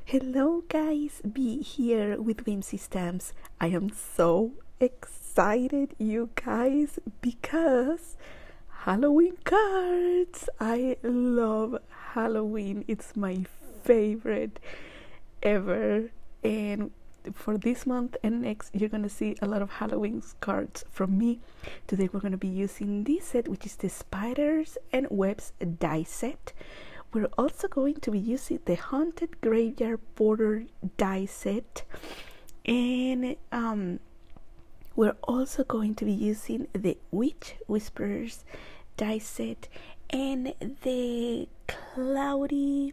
Hello guys, Be here with Whimsy stamps. I am so excited, you guys, because Halloween cards. I love Halloween. It's my favorite ever. And for this month and next, you're gonna see a lot of Halloween cards from me. Today we're gonna be using this set, which is the Spiders and Webs die set. We're also going to be using the Haunted Graveyard Border die set, and we're also going to be using the Witch Whisperers die set and the Cloudy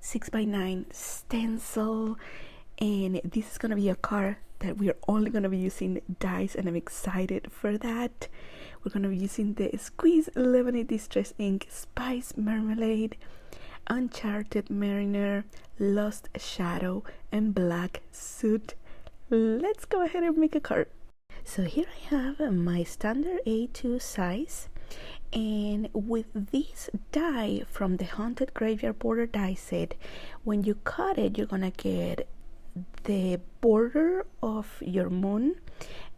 6x9 stencil. And this is going to be a card that we're only going to be using dies, and I'm excited for that. We're going to be using the Squeeze Lemonade Distress Ink, Spice Marmalade, Uncharted Mariner, Lost Shadow, and Black Suit. Let's go ahead and make a card. So here I have my standard A2 size, and with this die from the Haunted Graveyard Border die set, when you cut it, you're gonna get the border of your moon,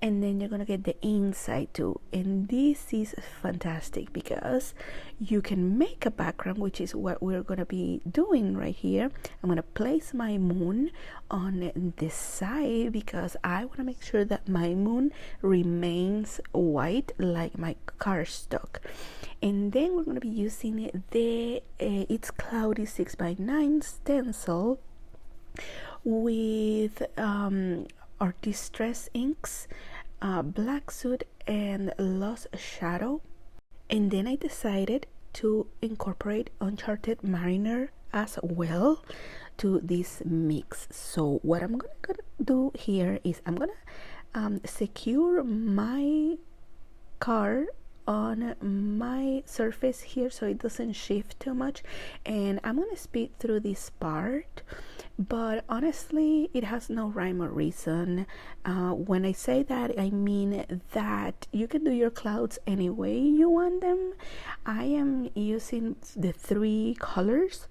and then you're gonna get the inside too. And this is fantastic because you can make a background, which is what we're gonna be doing right here. I'm gonna place my moon on this side because I want to make sure that my moon remains white like my cardstock. And then we're gonna be using the It's Cloudy 6x9 stencil with our distress inks, Black Suit, and Lost Shadow. And then I decided to incorporate Uncharted Mariner as well to this mix. So what I'm gonna do here is I'm gonna secure my card on my surface here so it doesn't shift too much, and I'm gonna speed through this part, but honestly it has no rhyme or reason. When I say that, I mean that you can do your clouds any way you want them. I am using the three colors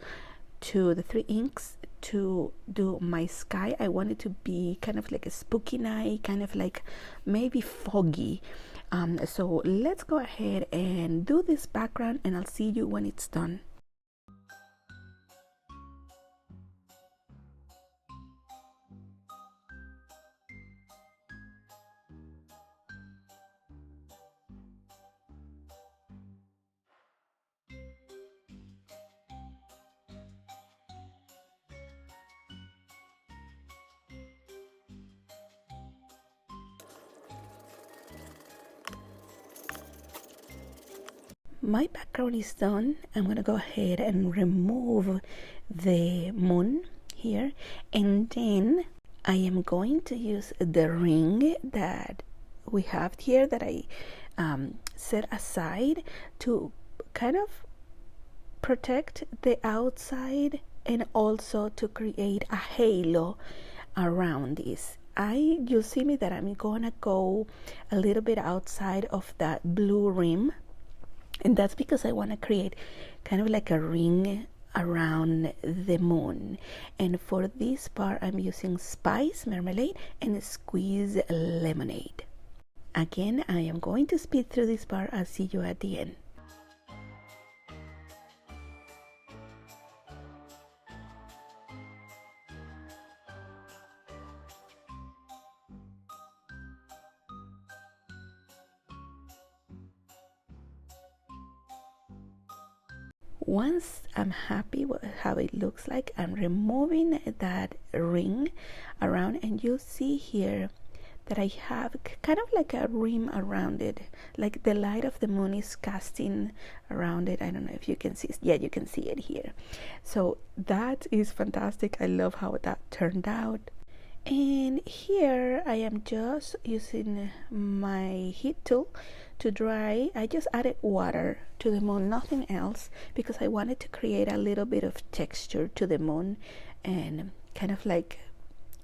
the three inks to do my sky. I want it to be kind of like a spooky night, kind of like maybe foggy. So let's go ahead and do this background, and I'll see you when it's done. My background is done. I'm gonna go ahead and remove the moon here, and then I am going to use the ring that we have here that I set aside to kind of protect the outside and also to create a halo around this. You'll see me that I'm gonna go a little bit outside of that blue rim, and that's because I want to create kind of like a ring around the moon. And for this part, I'm using Spice Marmalade and Squeeze Lemonade. Again, I am going to speed through this part. I'll see you at the end. Once I'm happy with how it looks like, I'm removing that ring around, and you'll see here that I have kind of like a rim around it, like the light of the moon is casting around it. I don't know if you can see. Yeah, you can see it here. So that is fantastic. I love how that turned out. And here I am just using my heat tool to dry. I just added water to the moon, nothing else, because I wanted to create a little bit of texture to the moon and kind of like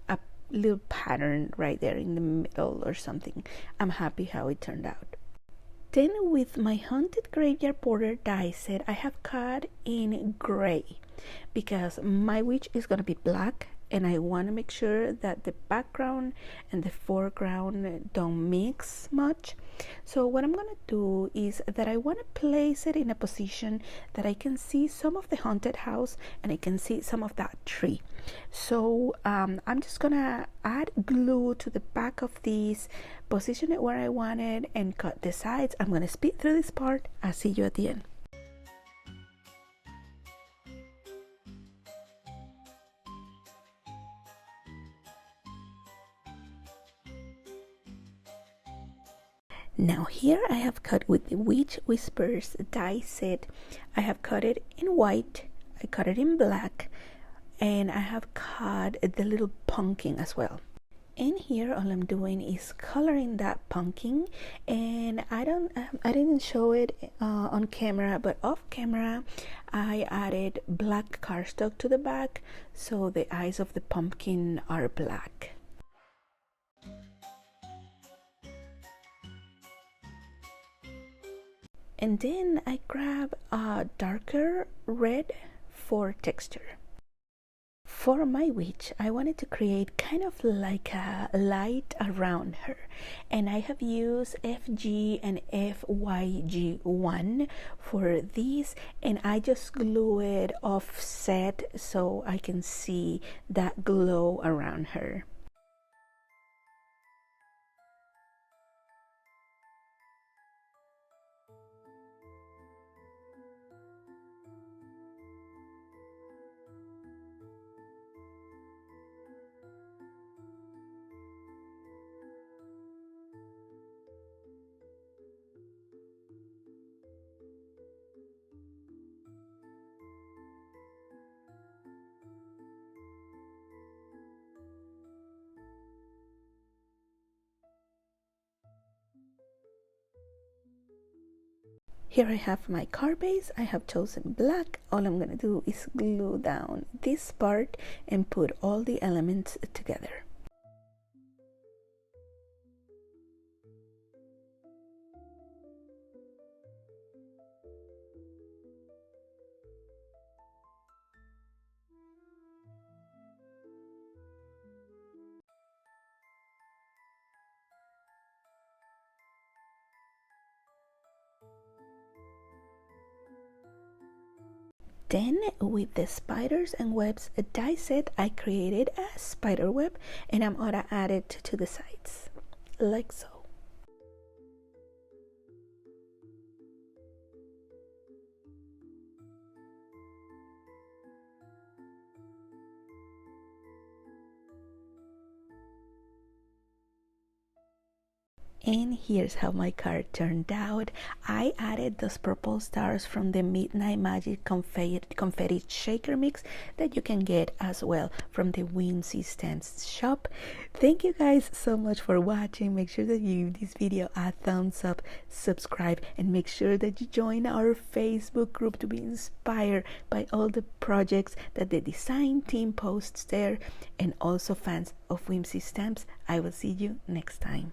a little pattern right there in the middle or something. I'm happy how it turned out. Then with my Haunted Graveyard Border die set, I have cut in gray because my witch is going to be black and I want to make sure that the background and the foreground don't mix much. So what I'm going to do is that I want to place it in a position that I can see some of the haunted house and I can see some of that tree. So I'm just gonna add glue to the back of these, position it where I want it, and cut the sides. I'm gonna speed through this part. I'll see you at the end. Now here I have cut with the Witch Whispers die set. I have cut it in white, I cut it in black, and I have cut the little pumpkin as well. And here all I'm doing is coloring that pumpkin, and I didn't show it on camera, but off camera I added black cardstock to the back so the eyes of the pumpkin are black. And then I grab a darker red for texture. For my witch, I wanted to create kind of like a light around her, and I have used FG and FYG1 for these, and I just glue it offset so I can see that glow around her. Here I have my card base. I have chosen black. All I'm gonna do is glue down this part and put all the elements together. Then with the spiders and webs die set, I created a spider web, and I'm gonna add it to the sides like so. And here's how my card turned out. I added those purple stars from the Midnight Magic confetti shaker mix that you can get as well from the Whimsy Stamps shop. Thank you guys so much for watching. Make sure that you give this video a thumbs up, subscribe, and make sure that you join our Facebook group to be inspired by all the projects that the design team posts there, and also fans of Whimsy Stamps. I will see you next time.